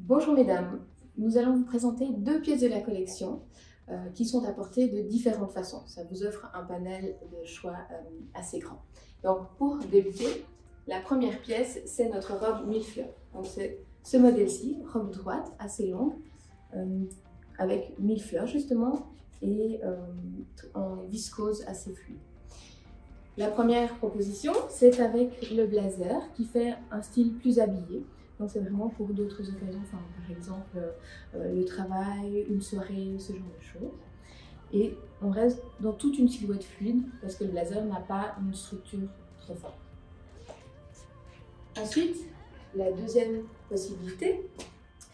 Bonjour mesdames, nous allons vous présenter deux pièces de la collection qui sont apportées de différentes façons. Ça vous offre un panel de choix assez grand. Donc pour débuter, la première pièce, c'est notre robe millefleurs. Donc c'est ce modèle-ci, robe droite, assez longue, avec millefleurs justement et en viscose assez fluide. La première proposition, c'est avec le blazer qui fait un style plus habillé. Donc c'est vraiment pour d'autres occasions, enfin, par exemple le travail, une soirée, ce genre de choses. Et on reste dans toute une silhouette fluide parce que le blazer n'a pas une structure trop forte. Ensuite, la deuxième possibilité,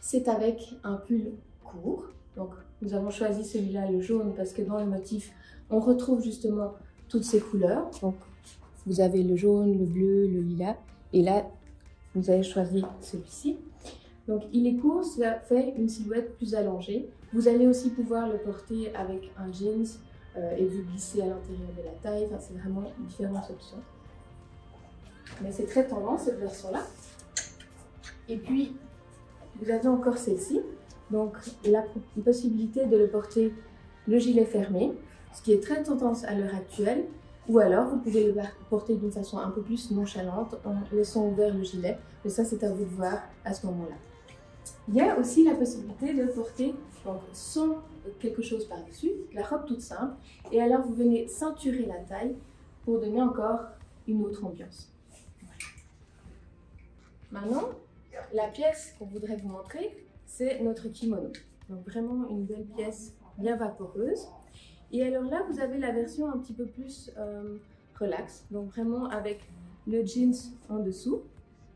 c'est avec un pull court. Donc nous avons choisi celui-là, le jaune, parce que dans le motif, on retrouve justement toutes ces couleurs. Donc vous avez le jaune, le bleu, le lilas, et là vous avez choisi celui-ci. Donc il est court, ça fait une silhouette plus allongée. Vous allez aussi pouvoir le porter avec un jeans et vous glisser à l'intérieur de la taille. Enfin, c'est vraiment différentes options. Mais c'est très tendance cette version-là. Et puis vous avez encore celle-ci. Donc la possibilité de le porter le gilet fermé, ce qui est très tendance à l'heure actuelle. Ou alors, vous pouvez le porter d'une façon un peu plus nonchalante en laissant ouvert le gilet. Mais ça, c'est à vous de voir à ce moment-là. Il y a aussi la possibilité de porter donc, sans quelque chose par-dessus, la robe toute simple. Et alors, vous venez ceinturer la taille pour donner encore une autre ambiance. Maintenant, la pièce qu'on voudrait vous montrer, c'est notre kimono. Donc vraiment une belle pièce bien vaporeuse. Et alors là, vous avez la version un petit peu plus relax, donc vraiment avec le jeans en dessous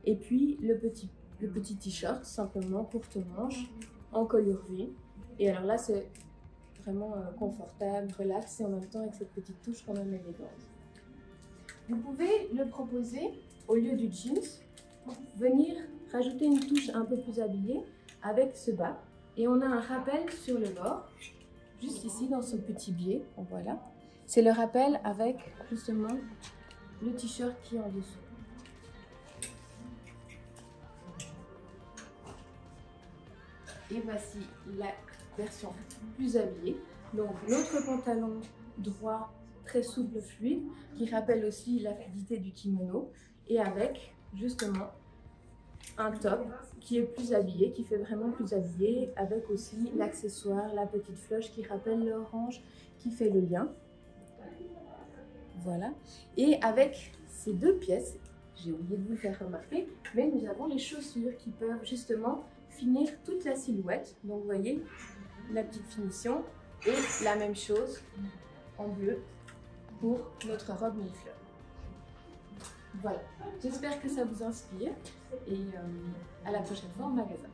et puis le petit t-shirt, simplement courte manche, en colure V. Et alors là, c'est vraiment confortable, relax et en même temps avec cette petite touche quand même élégante. Vous pouvez le proposer, au lieu du jeans, venir rajouter une touche un peu plus habillée avec ce bas. Et on a un rappel sur le bord. Juste ici, dans ce petit biais, voilà. C'est le rappel avec, justement, le t-shirt qui est en dessous. Et voici la version plus habillée. Donc, notre pantalon droit, très souple, fluide, qui rappelle aussi la fluidité du kimono. Et avec, justement, un top qui est plus habillé, qui fait vraiment plus habillé, avec aussi l'accessoire, la petite cloche qui rappelle l'orange, qui fait le lien. Voilà. Et avec ces deux pièces, j'ai oublié de vous le faire remarquer, mais nous avons les chaussures qui peuvent justement finir toute la silhouette. Donc vous voyez la petite finition et la même chose en bleu pour notre robe millefleurs. Voilà, j'espère que ça vous inspire et à la prochaine fois en magasin.